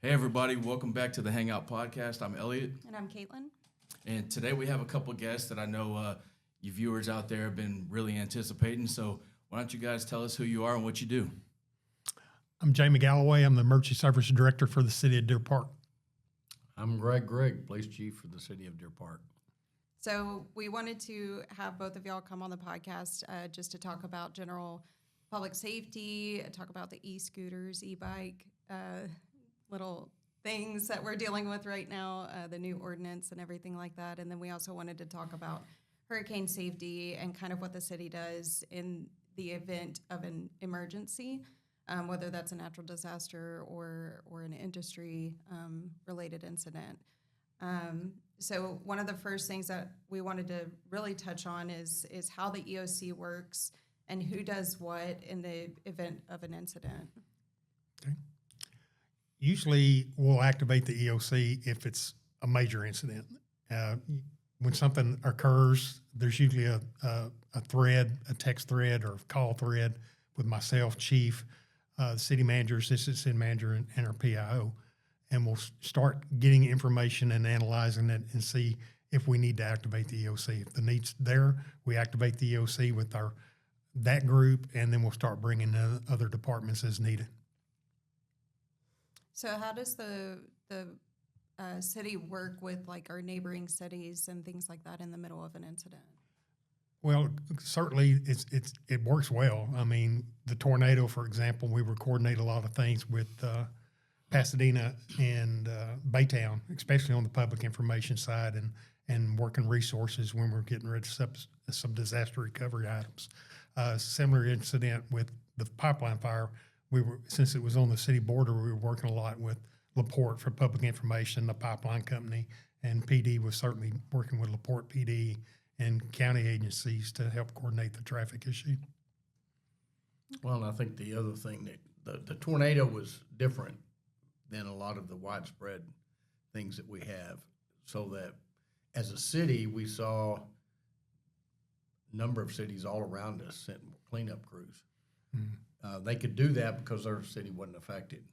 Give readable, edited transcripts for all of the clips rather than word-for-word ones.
Hey, everybody. Welcome back to the Hangout Podcast. I'm Elliot. And I'm Caitlin. And today we have a couple guests that I know you viewers out there have been really anticipating. So why don't you guys tell us who you are and what you do? I'm Jamie Galloway. I'm the Emergency Service Director for the City of Deer Park. I'm Grigg, Police Chief for the City of Deer Park. So we wanted to have both of y'all come on the podcast just to talk about general public safety, talk about the e-scooters, e-bike, little things that we're dealing with right now, the new ordinance and everything like that. And then we also wanted to talk about hurricane safety and kind of what the city does in the event of an emergency, whether that's a natural disaster or an industry related incident. So one of the first things that we wanted to really touch on is how the EOC works and who does what in the event of an incident. Okay. Usually we'll activate the EOC if it's a major incident. When something occurs, there's usually a thread, a text thread or call thread with myself, chief, city manager, assistant city manager, and our PIO. And we'll start getting information and analyzing it and see if we need to activate the EOC. If the need's there, we activate the EOC with that group, and then we'll start bringing in other departments as needed. So how does the city work with like our neighboring cities and things like that in the middle of an incident? Well, certainly it works well. I mean, the tornado, for example, we would coordinate a lot of things with Pasadena and Baytown, especially on the public information side and working resources when we're getting rid of some disaster recovery items. Similar incident with the pipeline fire. Since it was on the city border, we were working a lot with LaPorte for public information, the pipeline company, and PD was certainly working with LaPorte PD and county agencies to help coordinate the traffic issue. Well, and I think the other thing that the tornado was different than a lot of the widespread things that we have, so that as a city, we saw a number of cities all around us sent cleanup crews. Mm-hmm. They could do that because their city wasn't affected.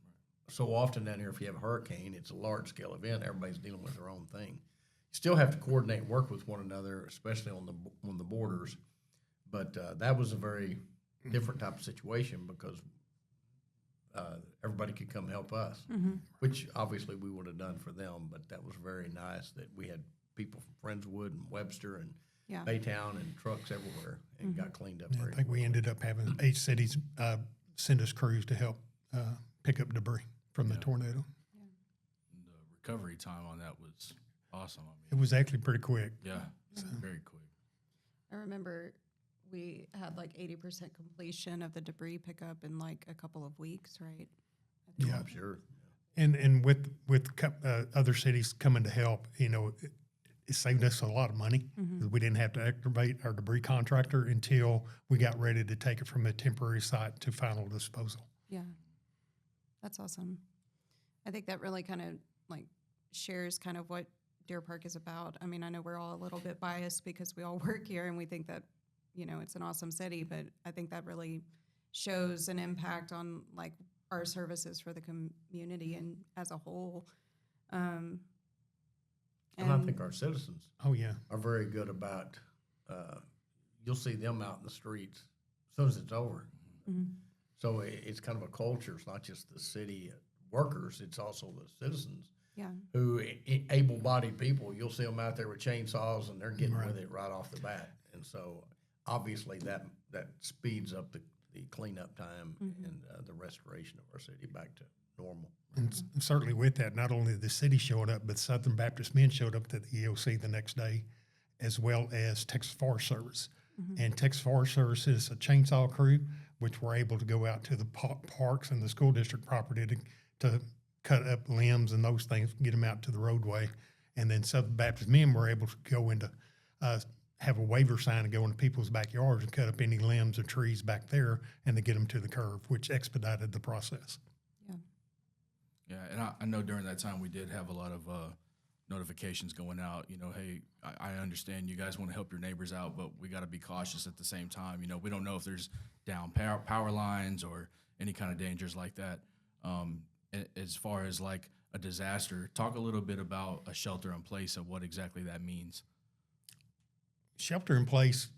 So often down here, if you have a hurricane, it's a large-scale event. Everybody's dealing with their own thing. You still have to coordinate and work with one another, especially on the borders. But that was a very different type of situation because everybody could come help us, which obviously we would have done for them. But that was very nice that we had people from Friendswood and Webster and Baytown and trucks everywhere and got cleaned up. I think we ended up having 8 cities send us crews to help pick up debris from the tornado. Yeah. The recovery time on that was awesome. I mean, it was actually pretty quick. Yeah, very quick. I remember we had like 80% completion of the debris pickup in like a couple of weeks, right? Yeah, I'm sure. And with other cities coming to help, it saved us a lot of money because we didn't have to activate our debris contractor until we got ready to take it from a temporary site to final disposal. Yeah, that's awesome. I think that really kind of like shares kind of what Deer Park is about. I mean, I know we're all a little bit biased because we all work here and we think that, it's an awesome city, but I think that really shows an impact on like our services for the community and as a whole. And I think our citizens are very good about, you'll see them out in the streets as soon as it's over. Mm-hmm. So it's kind of a culture. It's not just the city workers, it's also the citizens who, able-bodied people, you'll see them out there with chainsaws and they're getting with it right off the bat. And so obviously that speeds up the cleanup time and the restoration of our city back to normal. And certainly with that, not only the city showed up, but Southern Baptist Men showed up to the EOC the next day, as well as Texas Forest Service. And Texas Forest Service is a chainsaw crew, which were able to go out to the parks and the school district property to cut up limbs and those things, get them out to the roadway. And then Southern Baptist Men were able to go into, have a waiver sign and go into people's backyards and cut up any limbs or trees back there and to get them to the curb, which expedited the process. Yeah, and I know during that time we did have a lot of notifications going out. Hey, I understand you guys want to help your neighbors out, but we got to be cautious at the same time. We don't know if there's down power lines or any kind of dangers like that. As far as like a disaster. Talk a little bit about a shelter in place and what exactly that means. Shelter in place,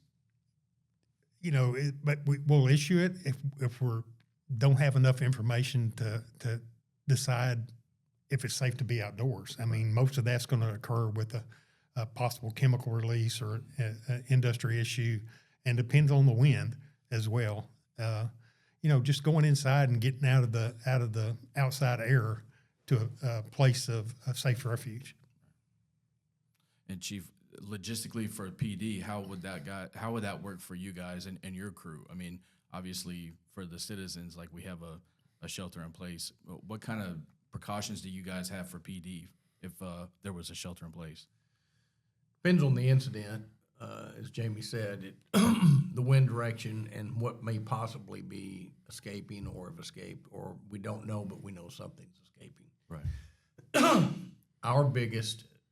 but we'll issue it if we don't have enough information to decide if it's safe to be outdoors. I mean, most of that's going to occur with a possible chemical release or an industry issue, and depends on the wind as well. Just going inside and getting out of the outside air to a place of safe refuge. And Chief, logistically for PD, how would that work for you guys and your crew? I mean, obviously for the citizens, like we have a shelter in place. What kind of precautions do you guys have for PD if there was a shelter in place? Depends on the incident, as Jamie said, the wind direction and what may possibly be escaping or have escaped, or we don't know, but we know something's escaping. Right.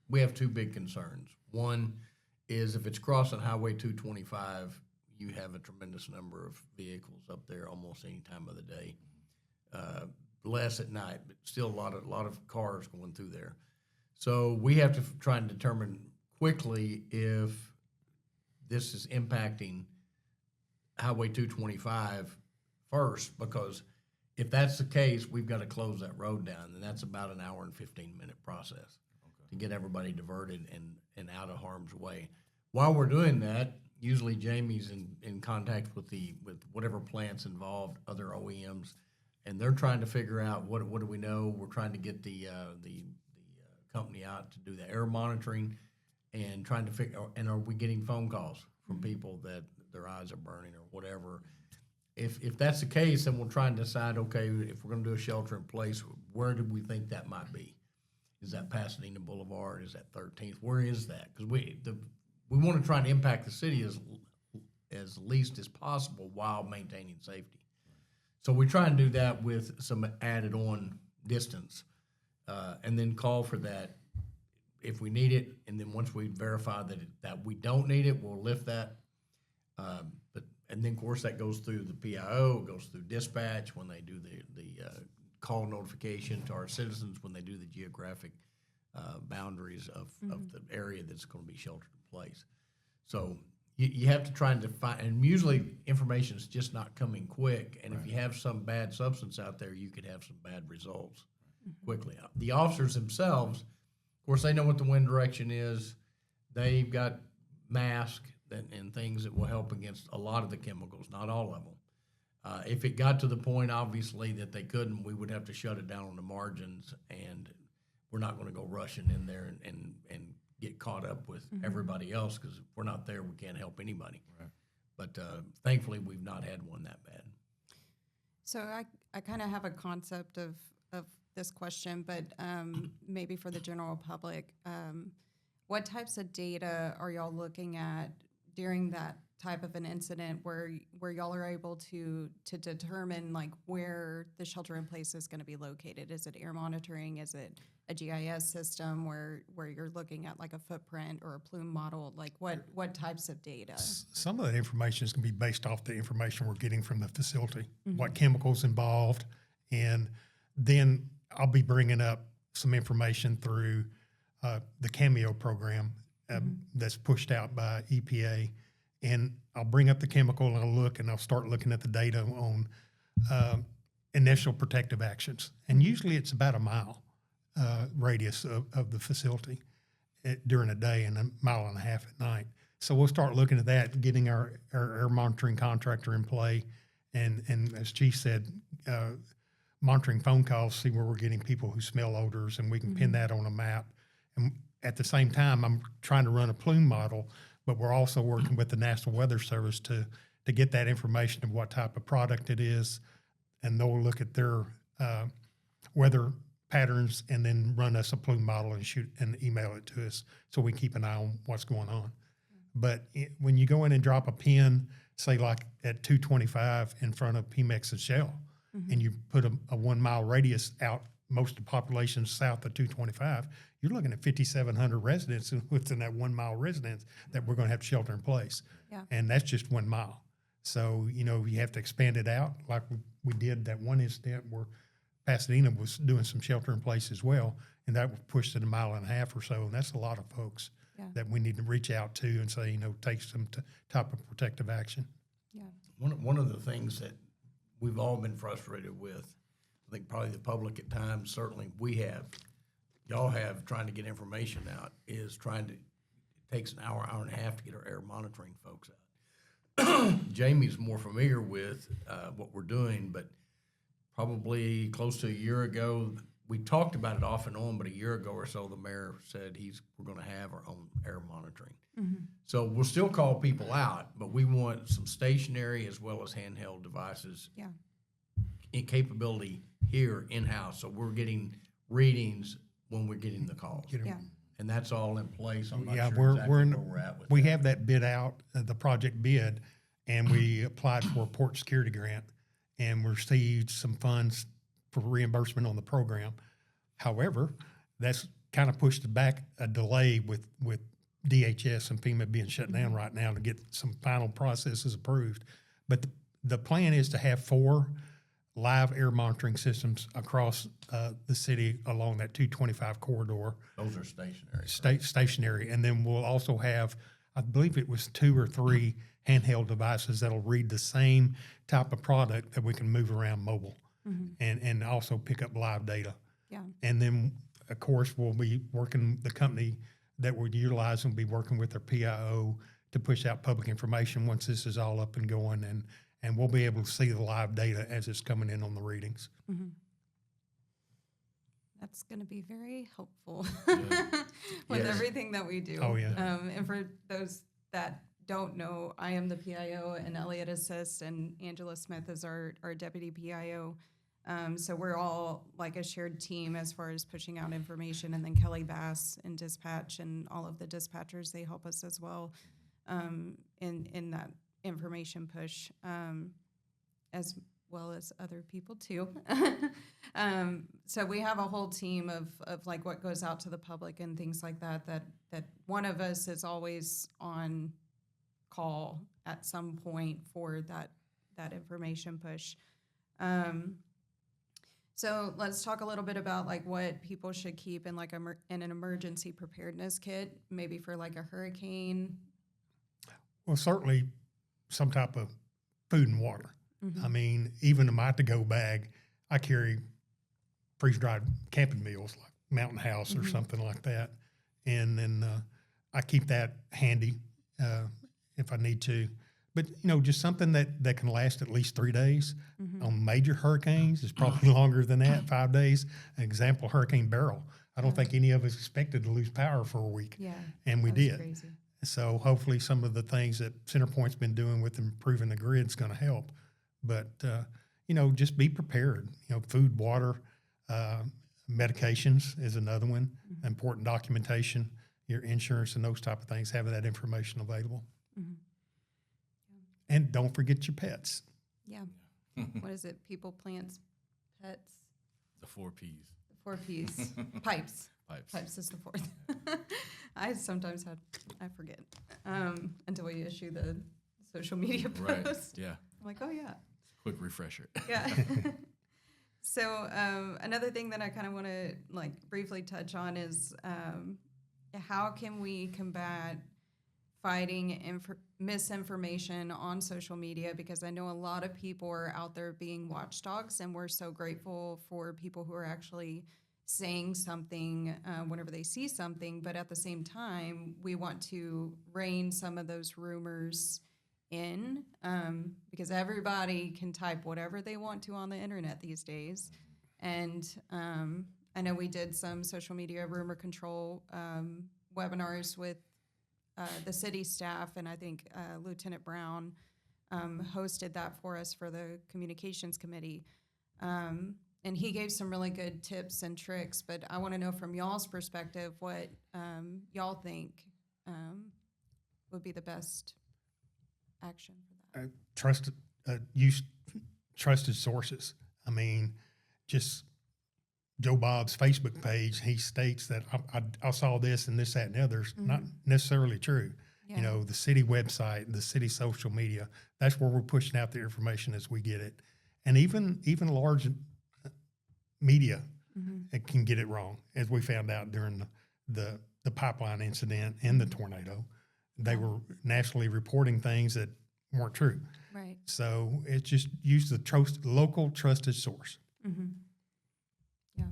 We have two big concerns. One is if it's crossing Highway 225, you have a tremendous number of vehicles up there almost any time of the day. Less at night, but still a lot of cars going through there. So we have to try and determine quickly if this is impacting Highway 225 first, because if that's the case, we've got to close that road down, and that's about an hour and 15-minute process to get everybody diverted and out of harm's way. While we're doing that, usually Jamie's in contact with whatever plants involved, other OEMs, and they're trying to figure out what do we know. We're trying to get the company out to do the air monitoring and trying to figure. And are we getting phone calls from people that their eyes are burning or whatever? If that's the case, then we'll try and decide. Okay, if we're going to do a shelter in place, where do we think that might be? Is that Pasadena Boulevard? Is that 13th? Where is that? Because we want to try and impact the city as least as possible while maintaining safety. So we try and do that with some added on distance, and then call for that if we need it. And then once we verify that we don't need it, we'll lift that. And then of course that goes through the PIO, goes through dispatch when they do the call notification to our citizens when they do the geographic boundaries of the area that's going to be sheltered in place. So you have to try and define, and usually information is just not coming quick. And if you have some bad substance out there, you could have some bad results quickly. The officers themselves, of course, they know what the wind direction is. They've got masks and things that will help against a lot of the chemicals, not all of them. If it got to the point, obviously, that they couldn't, we would have to shut it down on the margins, and we're not going to go rushing in there and get caught up with everybody else, because if we're not there, we can't help anybody. Right. But thankfully, we've not had one that bad. So I kind of have a concept of this question, but maybe for the general public, what types of data are y'all looking at during that type of an incident where y'all are able to determine like where the shelter in place is going to be located? Is it air monitoring? Is it a GIS system where you're looking at like a footprint or a plume model? Like what types of data? Some of that information is going to be based off the information we're getting from the facility, what chemicals involved, and then I'll be bringing up some information through the Cameo program that's pushed out by EPA. And I'll bring up the chemical and I'll look and I'll start looking at the data on initial protective actions. And usually it's about a mile radius of the facility during a day and a mile and a half at night. So we'll start looking at that, getting our air monitoring contractor in play. And as Chief said, monitoring phone calls, see where we're getting people who smell odors, and we can pin that on a map. And at the same time, I'm trying to run a plume model, but we're also working with the National Weather Service to get that information of what type of product it is, and they'll look at their weather patterns and then run us a plume model and shoot and email it to us so we keep an eye on what's going on. But when you go in and drop a pin, say like at 225 in front of Pemex and Shell, and you put a 1 mile radius out, most of the population south of 225, you're looking at 5,700 residents within that 1 mile residence that we're going to have to shelter in place. Yeah. And that's just 1 mile. So, you have to expand it out like we did that one incident where Pasadena was doing some shelter in place as well, and that was pushed it 1.5 miles or so. And that's a lot of folks that we need to reach out to and say, take some type of protective action. Yeah. One of the things that we've all been frustrated with, I think probably the public at times, certainly y'all have, trying to get information out, is it takes an hour and a half to get our air monitoring folks out. Jamie's more familiar with what we're doing, but probably close to a year ago, we talked about it off and on, but a year ago or so, the mayor said we're going to have our own air monitoring. Mm-hmm. So we'll still call people out, but we want some stationary as well as handheld devices in capability here in-house. So we're getting readings when we're getting the calls. And that's all in place. I'm not sure exactly where we're at with we that. have that bid out, the project bid, and we applied for a port security grant and received some funds for reimbursement on the program. However, that's kind of pushed back a delay with DHS and FEMA being shut down right now to get some final processes approved. But the plan is to have 4 live air monitoring systems across the city along that 225 corridor. Those are stationary. Stationary. And then we'll also have, I believe it was 2 or 3 handheld devices that'll read the same type of product that we can move around mobile and also pick up live data. Yeah. And then, of course, we'll be working, the company that we're utilizing will be working with their PIO to push out public information once this is all up and going, and we'll be able to see the live data as it's coming in on the readings. Mm-hmm. That's going to be very helpful with everything that we do. Oh, yeah. And for those that don't know, I am the PIO and Elliot assists, and Angela Smith is our deputy PIO. So we're all like a shared team as far as pushing out information, and then Kelly Bass in dispatch and all of the dispatchers, they help us as well in that information push, as well as other people too. So we have a whole team of like what goes out to the public and things like that one of us is always on call at some point for that information push. So let's talk a little bit about like what people should keep in like in an emergency preparedness kit, maybe for like a hurricane. Well, certainly some type of food and water. I mean, even in my to-go bag, I carry freeze-dried camping meals like Mountain House or something like that. And then I keep that handy if I need to. But, just something that can last at least 3 days. On major hurricanes, it's probably longer than that, 5 days. An example, Hurricane Beryl. I don't think any of us expected to lose power for a week. Yeah. And we did. Crazy. So hopefully some of the things that CenterPoint's been doing with improving the grid is going to help. But, just be prepared. Food, water, medications is another one. Important documentation, your insurance and those type of things, having that information available. And don't forget your pets. Yeah. What is it? People, plants, pets. The 4 Ps. The 4 Ps. Pipes. Pipes is the 4th. I sometimes I forget until we issue the social media post. Right. Yeah. I'm like, oh yeah. Quick refresher. Yeah. So another thing that I kind of want to like briefly touch on is how can we combat fighting misinformation on social media, because I know a lot of people are out there being watchdogs, and we're so grateful for people who are actually saying something whenever they see something, but at the same time, we want to rein some of those rumors in because everybody can type whatever they want to on the internet these days. And I know we did some social media rumor control webinars with the city staff, and I think Lieutenant Brown hosted that for us for the communications committee. And he gave some really good tips and tricks, but I want to know from y'all's perspective what y'all think would be the best action for that. Use trusted sources. I mean, just Joe Bob's Facebook page, he states that I saw this and this, that, and the others. Not necessarily true. Yeah. The city website, the city social media, that's where we're pushing out the information as we get it. And even large media it can get it wrong, as we found out during the pipeline incident and the tornado. They were nationally reporting things that weren't true. Right. So it's just use the local trusted source. Yeah.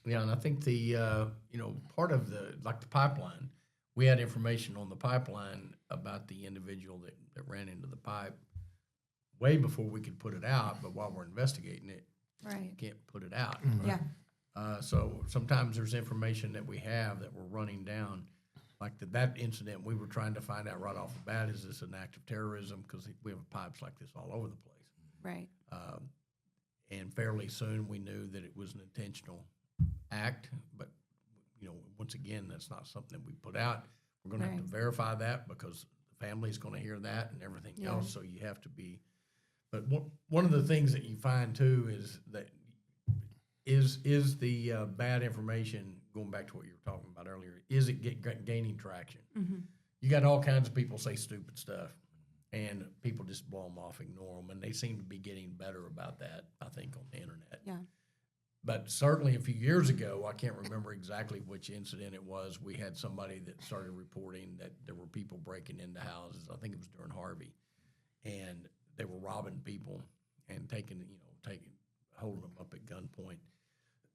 Yeah, and I think the part of the pipeline, we had information on the pipeline about the individual that ran into the pipe way before we could put it out. But while we're investigating it, Right. you can't put it out. Yeah. So sometimes there's information that we have that we're running down, like that incident. We were trying to find out right off the bat, is this an act of terrorism? Because we have pipes like this all over the place. Right. And fairly soon we knew that it was an intentional act, but once again, that's not something that we put out. We're going to have to verify that because the family's going to hear that and everything else. So you have to be. But one of the things that you find too is that is the bad information, going back to what you were talking about earlier, is it gaining traction? You got all kinds of people say stupid stuff, and people just blow them off, ignore them, and they seem to be getting better about that, I think, on the internet. Yeah. But certainly a few years ago, I can't remember exactly which incident it was, we had somebody that started reporting that there were people breaking into houses. I think it was during Harvey, and they were robbing people and holding them up at gunpoint.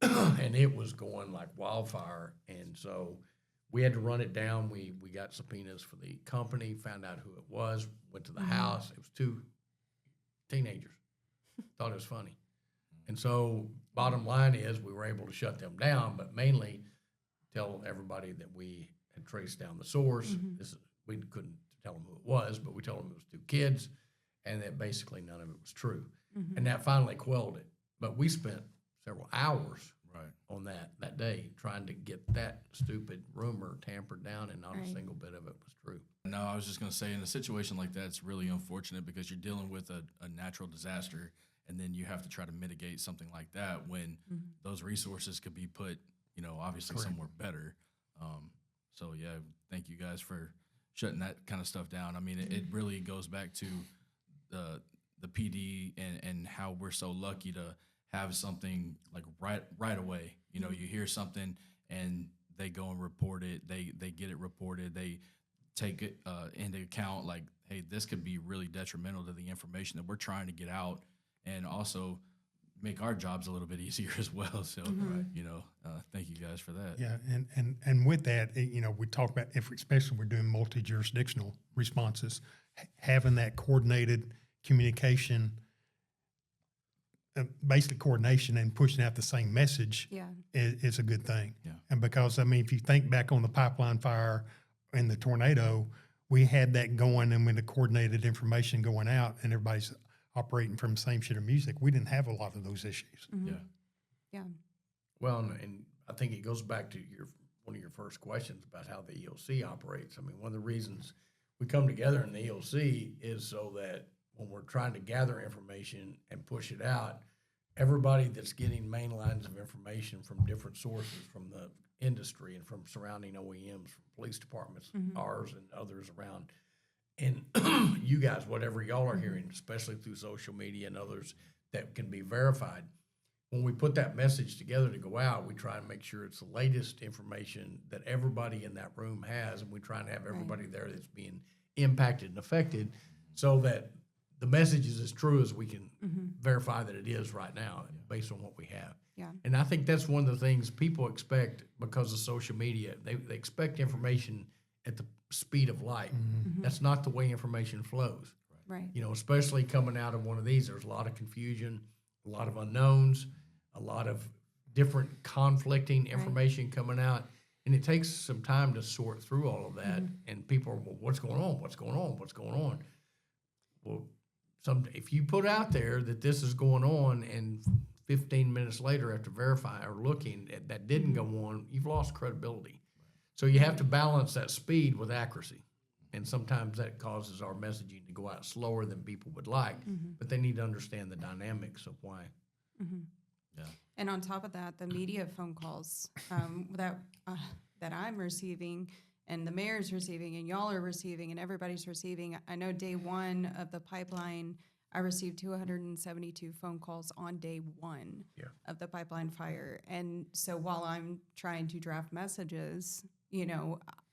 And it was going like wildfire. And so we had to run it down. We got subpoenas for the company, found out who it was, went to the house. It was 2 teenagers. Thought it was funny. And so bottom line is we were able to shut them down, but mainly tell everybody that we had traced down the source. We couldn't tell them who it was, but we told them it was 2 kids, and that basically none of it was true. And that finally quelled it. But we spent several hours on that day trying to get that stupid rumor tampered down, and not a single bit of it was true. No, I was just going to say, in a situation like that, it's really unfortunate because you're dealing with a natural disaster, and then you have to try to mitigate something like that when those resources could be put, obviously somewhere better. So, yeah, thank you guys for shutting that kind of stuff down. I mean, it really goes back to the PD and how we're so lucky to have something like right away. You hear something and they go and report it. They get it reported. They take it into account like, hey, this could be really detrimental to the information that we're trying to get out, and also make our jobs a little bit easier as well. So, thank you guys for that. Yeah, and with that, we talk about especially we're doing multi-jurisdictional responses, having that coordinated communication, basically coordination and pushing out the same message is a good thing. Yeah. And because, if you think back on the pipeline fire and the tornado, we had that going, and with the coordinated information going out and everybody's operating from the same sheet of music, we didn't have a lot of those issues. Yeah. Well, and I think it goes back to one of your first questions about how the EOC operates. One of the reasons we come together in the EOC is so that when we're trying to gather information and push it out, everybody that's getting main lines of information from different sources, from the industry and from surrounding OEMs, from police departments, ours and others around, and you guys, whatever y'all are hearing, especially through social media and others that can be verified, when we put that message together to go out, we try and make sure it's the latest information that everybody in that room has, and we try and have everybody there that's being impacted and affected, so that the message is as true as we can verify that it is right now, based on what we have. Yeah. And I think that's one of the things people expect because of social media. They expect information at the speed of light. That's not the way information flows. Right. Especially coming out of one of these, there's a lot of confusion, a lot of unknowns, a lot of different conflicting information coming out. And it takes some time to sort through all of that. And people are, well, what's going on? What's going on? What's going on? Well, if you put out there that this is going on, and 15 minutes later after verifying or looking at that didn't go on, you've lost credibility. So you have to balance that speed with accuracy. And sometimes that causes our messaging to go out slower than people would like, but they need to understand the dynamics of why. Yeah. And on top of that, the media phone calls that I'm receiving, and the mayor's receiving, and y'all are receiving, and everybody's receiving. I know day one of the pipeline, I received 272 phone calls on day one of the pipeline fire. And so while I'm trying to draft messages,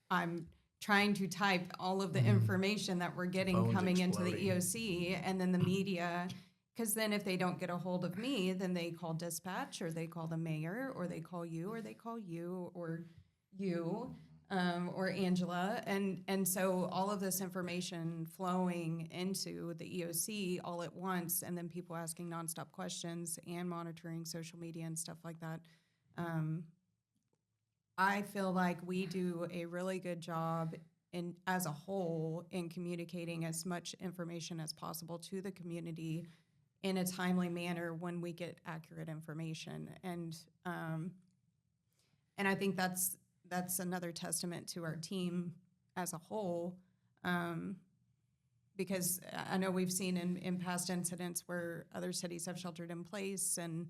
I'm trying to type all of the information that we're getting Phone's coming into the exploding. EOC, and then the media, because then if they don't get a hold of me, then they call dispatch, or they call the mayor, or they call you, or they call you, or Angela. And so all of this information flowing into the EOC all at once, and then people asking nonstop questions and monitoring social media and stuff like that. I feel like we do a really good job as a whole in communicating as much information as possible to the community in a timely manner when we get accurate information. And I think that's another testament to our team as a whole, because I know we've seen in past incidents where other cities have sheltered in place and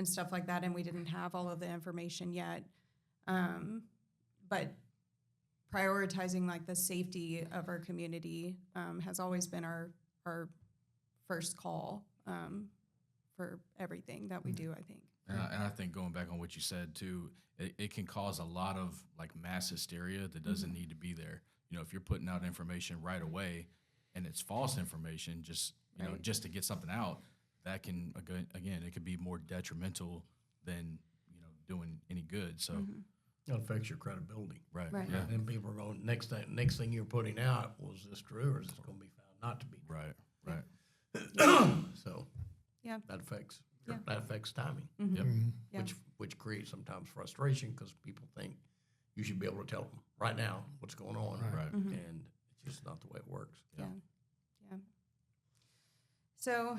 stuff like that, and we didn't have all of the information yet. But prioritizing like the safety of our community has always been our first call for everything that we do, I think. And I think going back on what you said too, it can cause a lot of like mass hysteria that doesn't need to be there. If you're putting out information right away and it's false information, just just to get something out, that can again it could be more detrimental than doing any good. So It affects your credibility. right. Right. Yeah. And people are going, next thing you're putting out, was this true or is this going to be found not to be true? Right. So Yeah. that affects Yeah. timing, Yep. Yeah. which creates sometimes frustration because people think you should be able to tell them right now what's going on, Right. and it's just not the way it works. Yeah. So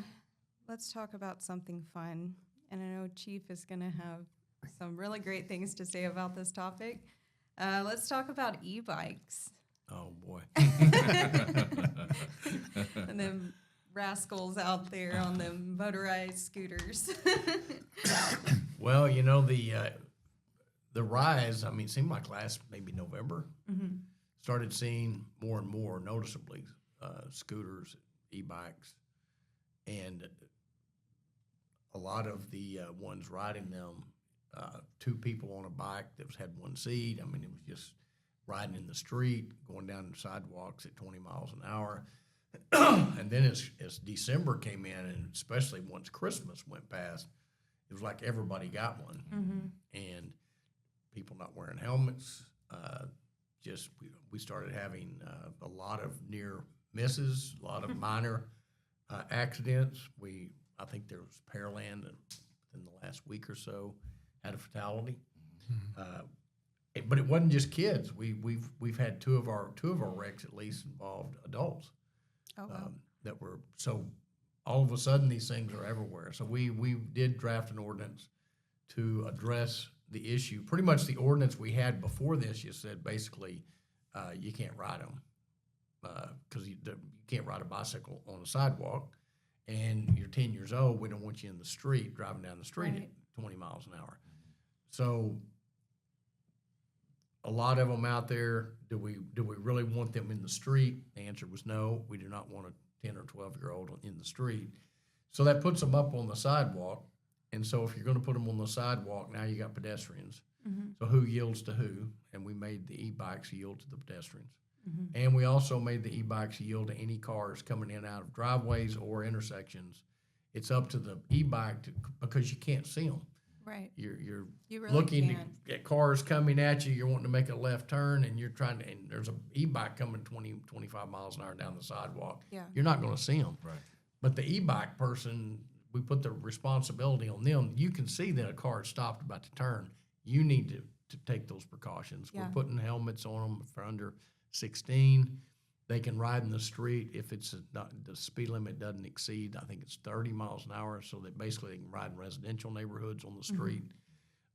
let's talk about something fun. And I know Chief is going to have some really great things to say about this topic. Let's talk about e-bikes Oh boy. and them rascals out there on them motorized scooters. Well, the rise, I mean, it seemed like last maybe November, started seeing more and more noticeably scooters, e-bikes, and a lot of the ones riding them, two people on a bike that had one seat. I mean, it was just riding in the street, going down the sidewalks at 20 miles an hour. And then as December came in, and especially once Christmas went past, it was like everybody got one. And people not wearing helmets. We started having a lot of near misses, a lot of minor accidents. I think there was Pearland in the last week or so had a fatality. But it wasn't just kids. We've had two of our wrecks at least involved adults. Oh, wow. That were so. All of a sudden, these things are everywhere. So we did draft an ordinance to address the issue. Pretty much the ordinance we had before this just said basically you can't ride them because you can't ride a bicycle on a sidewalk, and you're 10 years old. We don't want you in the street driving down the street Right. at 20 miles an hour. So a lot of them out there. Do we really want them in the street? The answer was no. We do not want a 10 or 12-year-old in the street. So that puts them up on the sidewalk. And so if you're going to put them on the sidewalk, now you got pedestrians. So who yields to who? And we made the e-bikes yield to the pedestrians. And we also made the e-bikes yield to any cars coming in and out of driveways or intersections. It's up to the e-bike because you can't see them. Right. You're You really looking can't. at cars coming at you. You're wanting to make a left turn, and you're trying to. And there's a e-bike coming 20, 25 miles an hour down the sidewalk. Yeah. You're not going to see them. Right. But the e-bike person, we put the responsibility on them. You can see that a car is stopped about to turn. You need to take those precautions. Yeah. We're putting helmets on them for under 16. They can ride in the street if it's not, the speed limit doesn't exceed, I think it's 30 miles an hour, so that basically they can ride in residential neighborhoods on the street.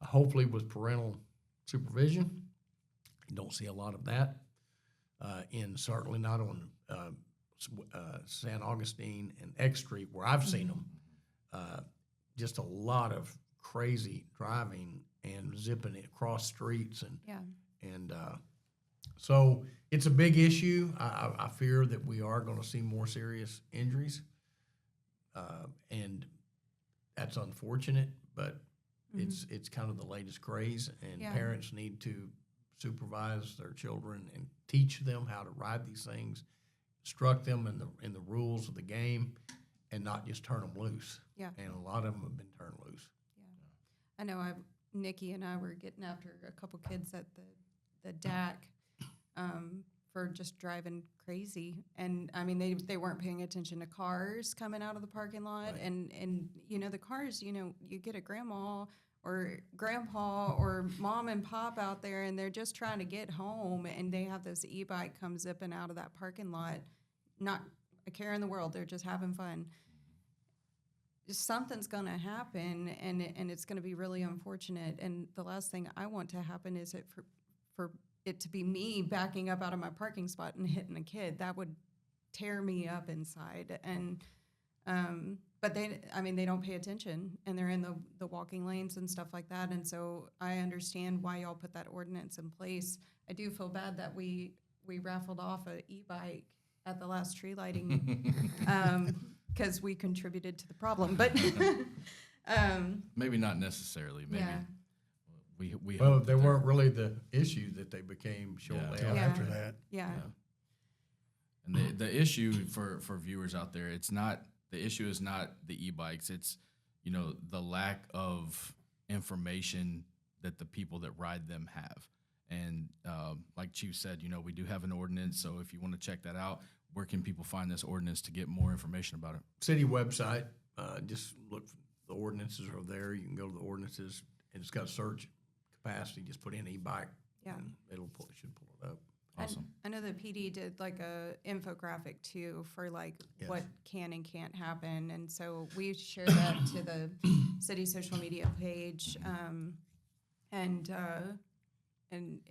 Hopefully with parental supervision. You don't see a lot of that. Certainly not on San Augustine and X Street where I've seen them. Just a lot of crazy driving and zipping it across streets and so it's a big issue. I fear that we are going to see more serious injuries. and that's unfortunate, but it's kind of the latest craze, and Yeah. parents need to supervise their children and teach them how to ride these things, instruct them in the rules of the game, and not just turn them loose. Yeah. And a lot of them have been turned loose. I know Nikki and I were getting after a couple kids at the DAC for just driving crazy. And I mean, they weren't paying attention to cars coming out of the parking lot. Right. And the cars, you get a grandma or grandpa or mom and pop out there, and they're just trying to get home, and they have this e-bike come zipping out of that parking lot, not a care in the world. They're just having fun. Something's going to happen, and it's going to be really unfortunate. And the last thing I want to happen is for it to be me backing up out of my parking spot and hitting a kid. That would tear me up inside. And but they don't pay attention, and they're in the walking lanes and stuff like that. And so I understand why y'all put that ordinance in place. I do feel bad that we raffled off an e-bike at the last tree lighting. Because we contributed to the problem, but Maybe not necessarily. Maybe yeah, we Well, hope they that they're- weren't really the issue that they became shortly Till after. after that. yeah, Yeah. And the issue for viewers out there, the issue is not the e-bikes. It's, the lack of information that the people that ride them have. And like Chief said, we do have an ordinance. So if you want to check that out, where can people find this ordinance to get more information about it? City website, just look, the ordinances are there. You can go to the ordinances, and it's got a search capacity. Just put in e-bike, yeah. and it should pull it up. Awesome. I know the PD did like a infographic too for like Yes. what can and can't happen, and so we share that to the city social media page, and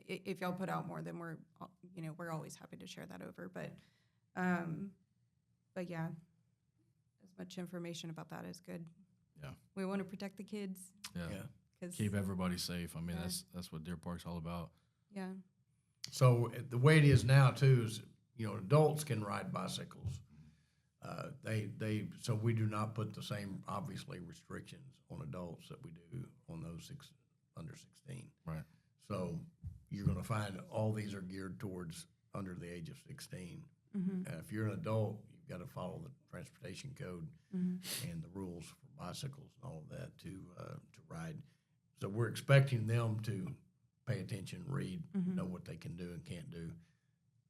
if y'all put out more, then we're always happy to share that over. But yeah, as much information about that is good. Yeah. We want to protect the kids Yeah. Yeah. because Keep everybody safe. I mean, Yeah. that's what Deer Park's all about. yeah, So the way it is now too is, adults can ride bicycles. So we do not put the same, obviously, restrictions on adults that we do on those under 16. Right. So you're going to find all these are geared towards under the age of 16. If you're an adult, you've got to follow the transportation code and the rules for bicycles and all of that to ride. So we're expecting them to pay attention, read, know what they can do and can't do,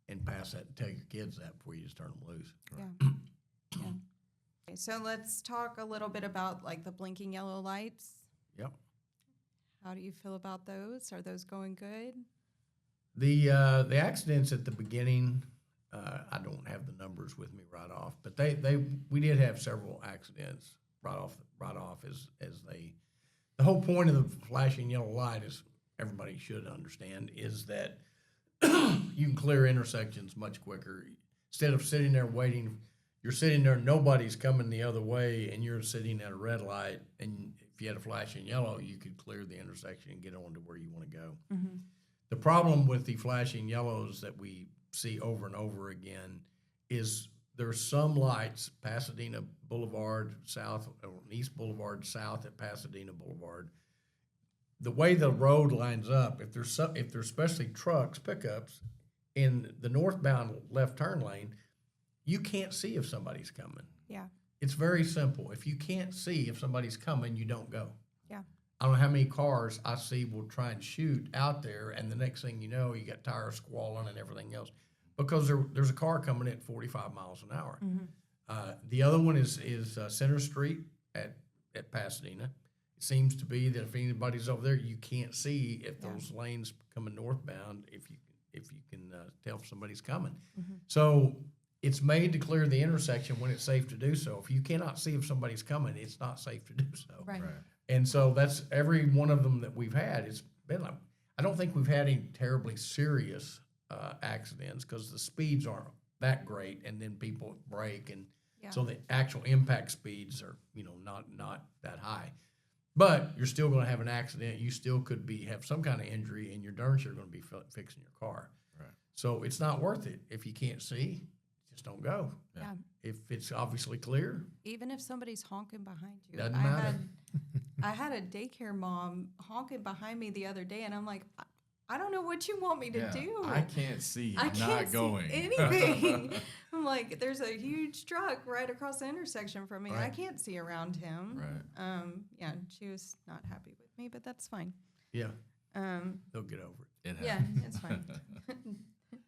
and pass that and tell your kids that before you just turn them loose. yeah. Yeah. Okay, so let's talk a little bit about like the blinking yellow lights. Yep. How do you feel about those? Are those going good? The accidents at the beginning, I don't have the numbers with me right off, but we did have several accidents right off as the whole point of the flashing yellow light is everybody should understand is that you can clear intersections much quicker instead of sitting there waiting. You're sitting there, nobody's coming the other way, and you're sitting at a red light. And if you had a flashing yellow, you could clear the intersection and get on to where you want to go. The problem with the flashing yellows that we see over and over again is there's some lights, Pasadena Boulevard South, or East Boulevard South at Pasadena Boulevard. The way the road lines up, if there's especially trucks, pickups, in the northbound left turn lane, you can't see if somebody's coming. Yeah. It's very simple. If you can't see if somebody's coming, you don't go. Yeah. I don't know how many cars I see will try and shoot out there, and the next thing you know, you got tires squalling and everything else because there's a car coming at 45 miles an hour. The other one is Center Street at Pasadena. It seems to be that if anybody's over there, you can't see if those lanes coming northbound if you can tell if somebody's coming. So it's made to clear the intersection when it's safe to do so. If you cannot see if somebody's coming, it's not safe to do so. Right. And so that's every one of them that we've had. It's been like, I don't think we've had any terribly serious accidents because the speeds aren't that great, and then people brake, and so the actual impact speeds are not that high. But you're still going to have an accident. You still could have some kind of injury, and you're darn sure going to be fixing your car. Right. So it's not worth it if you can't see. just don't go. Yeah. If it's obviously clear, Even if somebody's honking behind you. Doesn't matter. I had a daycare mom honking behind me the other day, and I'm like, I don't know what you want me to do. I can't see. I not can't going. see anything. I'm like, there's a huge truck right across the intersection from me. I Right. can't see around him. Right. Yeah, she was not happy with me, but that's fine. yeah, Um, they'll get over it. It yeah, happens. it's fine.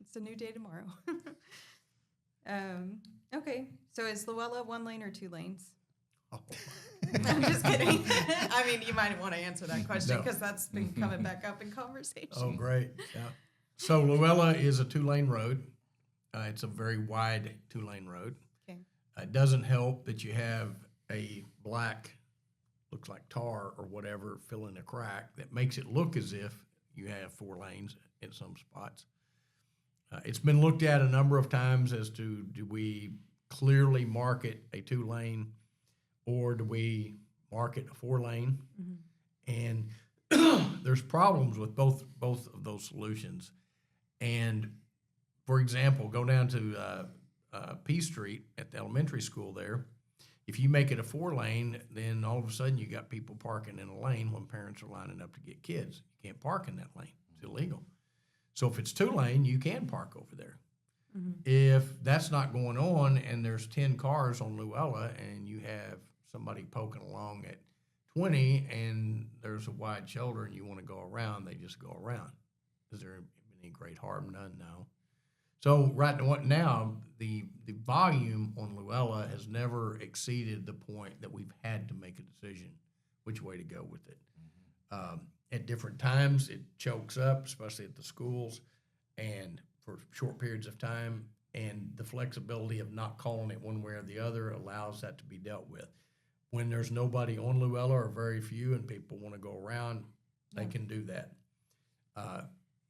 It's a new day tomorrow. Okay, so is Luella 1 lane or 2 lanes? Oh. I'm just kidding. I mean, you might want to answer that question No. because that's been coming back up in conversation. Oh, great. Yeah. So Luella is a 2-lane road. It's a very wide 2-lane road. Okay. It doesn't help that you have a black, looks like tar or whatever, filling a crack that makes it look as if you have 4 lanes in some spots. It's been looked at a number of times as to do we clearly market a 2-lane or do we market a 4-lane? And there's problems with both of those solutions. And for example, go down to P Street at the elementary school there. If you make it a 4-lane, then all of a sudden you got people parking in a lane when parents are lining up to get kids. You can't park in that lane. It's illegal. So if it's 2-lane, you can park over there. If that's not going on and there's 10 cars on Luella and you have somebody poking along at 20 and there's a wide shoulder and you want to go around, they just go around. Is there any great harm? None, no. So right now, the volume on Luella has never exceeded the point that we've had to make a decision which way to go with it. At different times, it chokes up, especially at the schools, and for short periods of time, and the flexibility of not calling it one way or the other allows that to be dealt with. When there's nobody on Luella or very few and people want to go around, they can do that.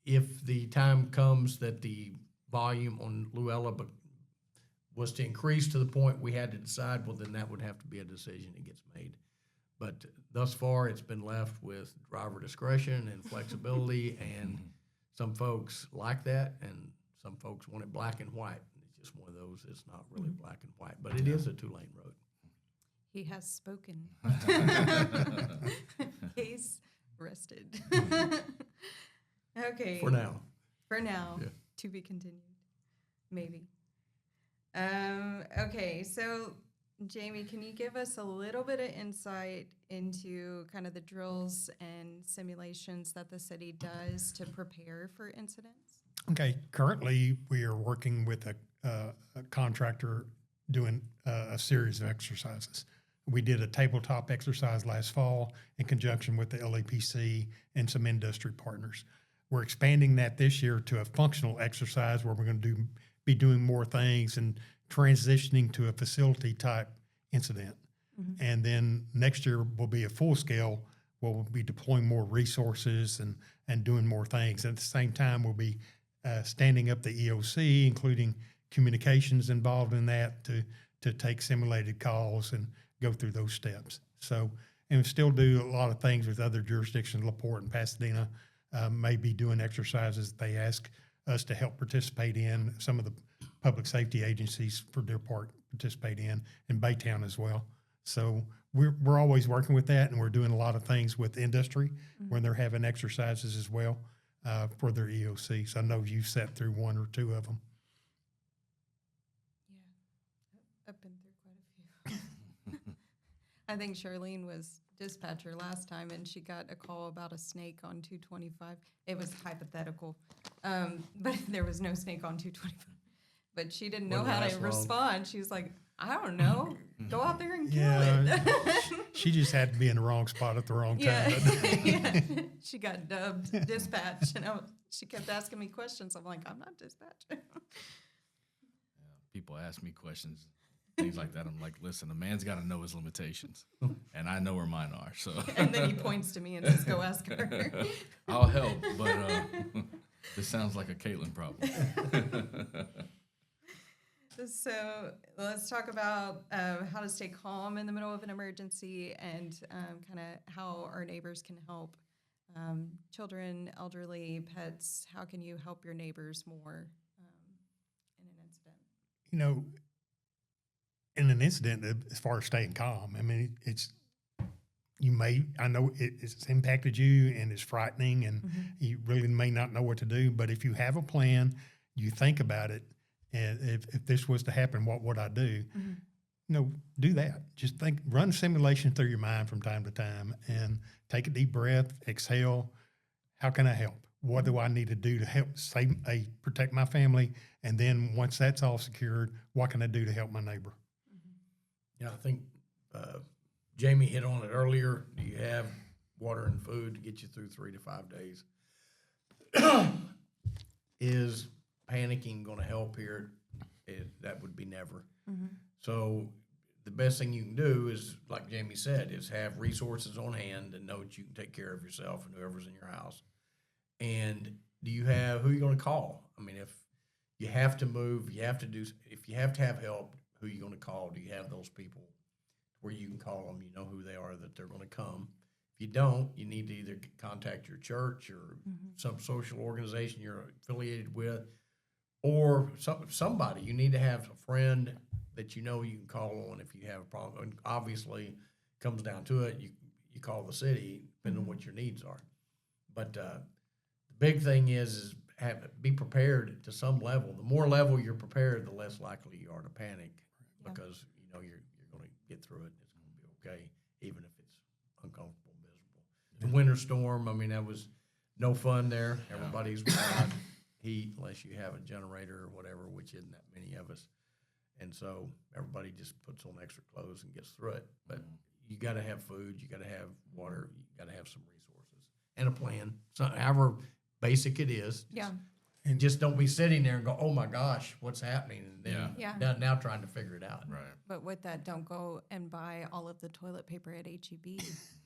If the time comes that the volume on Luella was to increase to the point we had to decide, well, then that would have to be a decision that gets made. But thus far, it's been left with driver discretion and flexibility, and some folks like that, and some folks want it black and white. It's just one of those. It's not really black and white, but it is a 2-lane road. He has spoken. Case rested. Okay. For now. For now. Yeah. To be continued. Maybe. Okay, so Jamie, can you give us a little bit of insight into kind of the drills and simulations that the city does to prepare for incidents? Okay, currently we are working with a contractor doing a series of exercises. We did a tabletop exercise last fall in conjunction with the LAPC and some industry partners. We're expanding that this year to a functional exercise where we're going to be doing more things and transitioning to a facility type incident. And then next year will be a full scale where we'll be deploying more resources and doing more things. At the same time, we'll be standing up the EOC, including communications involved in that to take simulated calls and go through those steps. So, and we still do a lot of things with other jurisdictions. LaPorte and Pasadena may be doing exercises they ask us to help participate in. Some of the public safety agencies for their part participate in Baytown as well. So we're always working with that, and we're doing a lot of things with industry when they're having exercises as well for their EOC. So I know you've sat through 1 or 2 of them. Yeah, I've been through quite a few. I think Charlene was dispatcher last time, and she got a call about a snake on 225. It was hypothetical, but there was no snake on 225. But she didn't know how to respond. She was like, I don't know. Go out there and kill it. She just had to be in the wrong spot at the wrong time. Yeah. She got dubbed dispatch, and she kept asking me questions. I'm like, I'm not dispatch. People ask me questions, things like that. I'm like, listen, a man's got to know his limitations, and I know where mine are. So, And then he points to me and says, go ask her. I'll help, but this sounds like a Caitlin problem. So let's talk about how to stay calm in the middle of an emergency and kind of how our neighbors can help. Children, elderly, pets, how can you help your neighbors more in an incident? you know, in an incident, as far as staying calm, I mean, I know it's impacted you and it's frightening and you really may not know what to do, but if you have a plan, you think about it, and if this was to happen, what would I do? You know, do that. Just run a simulation through your mind from time to time and take a deep breath, exhale. How can I help? What do I need to do to help protect my family? And then once that's all secured, what can I do to help my neighbor? Yeah, I think Jamie hit on it earlier. Do you have water and food to get you through 3 to 5 days? Is panicking going to help here? That would be never. So the best thing you can do is, like Jamie said, is have resources on hand and know that you can take care of yourself and whoever's in your house. And who are you going to call? I mean, if you have to move, if you have to have help, who are you going to call? Do you have those people where you can call them? You know who they are, that they're going to come. If you don't, you need to either contact your church or some social organization you're affiliated with, or somebody. You need to have a friend that you know you can call on if you have a problem. And obviously, it comes down to it, you call the city, depending on what your needs are. But the big thing is be prepared to some level. The more level you're prepared, the less likely you are to panic, because you know you're going to get through it. It's going to be okay, even if it's uncomfortable, miserable. The winter storm, I mean, that was no fun there. Everybody's without heat unless you have a generator or whatever, which isn't that many of us. And so everybody just puts on extra clothes and gets through it. But you got to have food, you got to have water, you got to have some resources and a plan. So however basic it is. And just don't be sitting there and go, oh my gosh, what's happening? And then now trying to figure it out. Right. But with that, don't go and buy all of the toilet paper at H-E-B.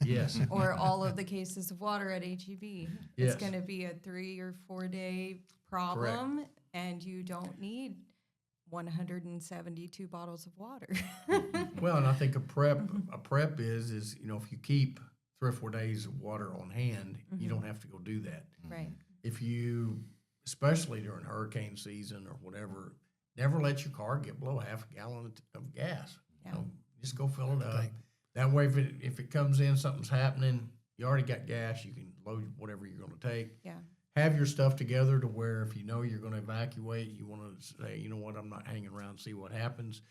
Yes. Or all of the cases of water at H-E-B. Yes. It's going to be a 3 or 4 day problem, and you don't need 172 bottles of water. Well, and I think a prep is, you know, if you keep 3 or 4 days of water on hand, you don't have to go do that. Right. If you, especially during hurricane season or whatever, never let your car get below half a gallon of gas. Yeah. You know, just go fill it up. That way, if it comes in, something's happening, you already got gas. You can load whatever you're going to take. Yeah. Have your stuff together to where if you know you're going to evacuate, you want to say, you know what, I'm not hanging around to see what happens.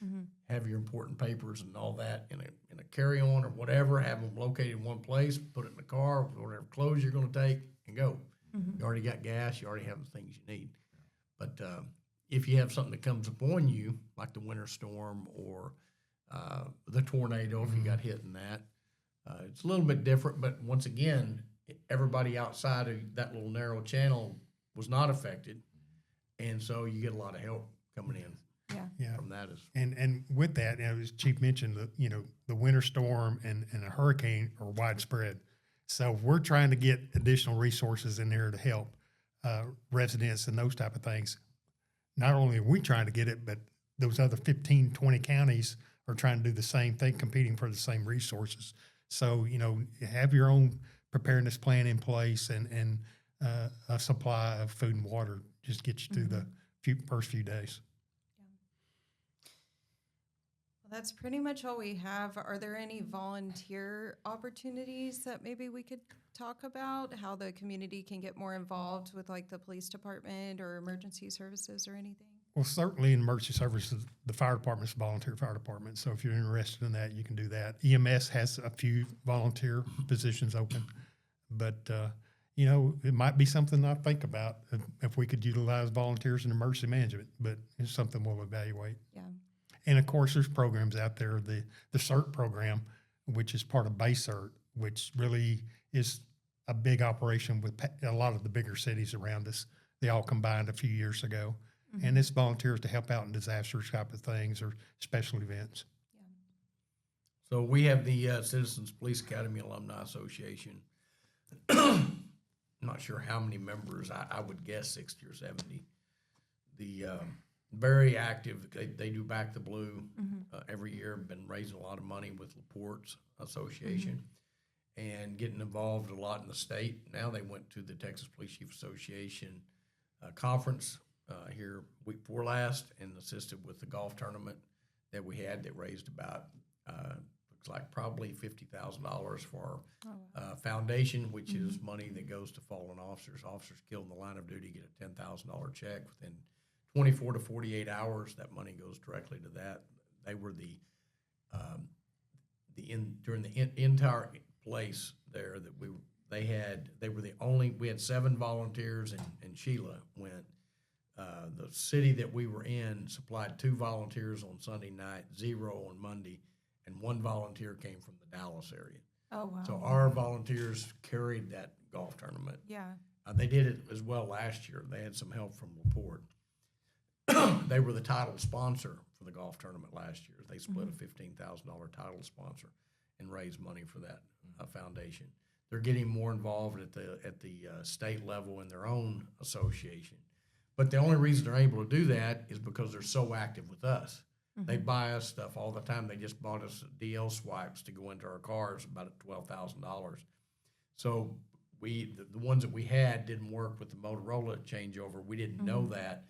Have your important papers and all that in a carry-on or whatever. Have them located in one place. Put it in the car, whatever clothes you're going to take, and go. You already got gas. You already have the things you need. But if you have something that comes upon you, like the winter storm or the tornado, if you got hit in that, it's a little bit different. But once again, everybody outside of that little narrow channel was not affected, and so you get a lot of help coming in from that. And with that, as Chief mentioned, the winter storm and a hurricane are widespread. So we're trying to get additional resources in there to help residents and those type of things. Not only are we trying to get it, but those other 15, 20 counties are trying to do the same thing, competing for the same resources. So, have your own preparedness plan in place and a supply of food and water just get you through the first few days. Well, that's pretty much all we have. Are there any volunteer opportunities that maybe we could talk about? How the community can get more involved with like the police department or emergency services or anything? Well, certainly in emergency services, the fire department's a volunteer fire department. So if you're interested in that, you can do that. EMS has a few volunteer positions open, but it might be something I think about if we could utilize volunteers in emergency management, but it's something we'll evaluate. Yeah. And of course, there's programs out there, the CERT program, which is part of Base CERT, which really is a big operation with a lot of the bigger cities around us. They all combined a few years ago. And it's volunteers to help out in disasters type of things or special events. Yeah. So we have the Citizens Police Academy Alumni Association. I'm not sure how many members. I would guess 60 or 70. The very active. They do Back the Blue every year. Been raising a lot of money with LaPorte's Association and getting involved a lot in the state. Now they went to the Texas Police Chief Association conference here week before last and assisted with the golf tournament that we had that raised about, looks like probably $50,000 for our foundation, which is money that goes to fallen officers. Officers killed in the line of duty get a $10,000 check within 24 to 48 hours. That money goes directly to that. They were during the entire place there that we had 7 volunteers, and Sheila went. The city that we were in supplied 2 volunteers on Sunday night, 0 on Monday, and 1 volunteer came from the Dallas area. Oh, wow. So our volunteers carried that golf tournament. Yeah. They did it as well last year. They had some help from LaPorte. They were the title sponsor for the golf tournament last year. They split a $15,000 title sponsor and raised money for that foundation. They're getting more involved at the state level in their own association. But the only reason they're able to do that is because they're so active with us. They buy us stuff all the time. They just bought us DL swipes to go into our cars, about $12,000. So the ones that we had didn't work with the Motorola changeover. We didn't know that.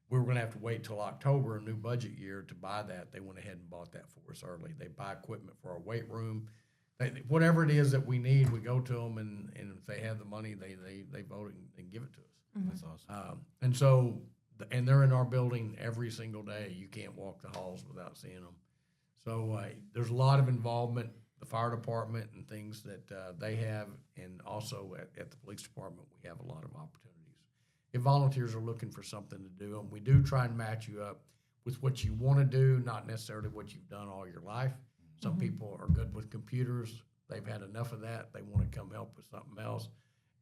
We were going to have to wait till October, a new budget year, to buy that. They went ahead and bought that for us early. They buy equipment for our weight room. Whatever it is that we need, we go to them, and if they have the money, they vote and give it to us. That's awesome. And they're in our building every single day. You can't walk the halls without seeing them. So there's a lot of involvement, the fire department and things that they have, and also at the police department, we have a lot of opportunities. If volunteers are looking for something to do, and we do try and match you up with what you want to do, not necessarily what you've done all your life. Some people are good with computers. They've had enough of that. They want to come help with something else.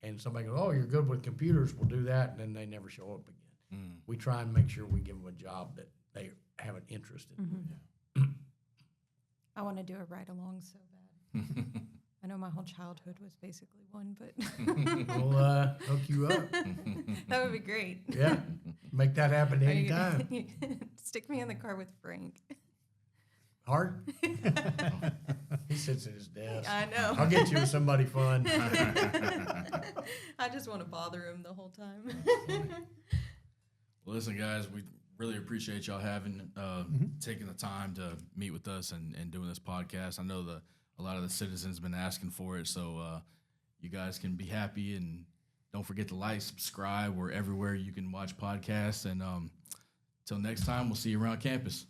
And somebody goes, oh, you're good with computers, we'll do that, and then they never show up again. We try and make sure we give them a job that they have an interest in. I want to do a ride-along so bad. I know my whole childhood was basically one, but We'll hook you up. that would be great. Yeah, make that happen anytime. Stick me in the car with Frank. Hard? He sits at his desk. I know. I'll get you with somebody fun. I just want to bother him the whole time. Well, listen, guys, we really appreciate y'all taking the time to meet with us and doing this podcast. I know a lot of the citizens have been asking for it, so you guys can be happy, and don't forget to like, subscribe. We're everywhere you can watch podcasts, and until next time, we'll see you around campus.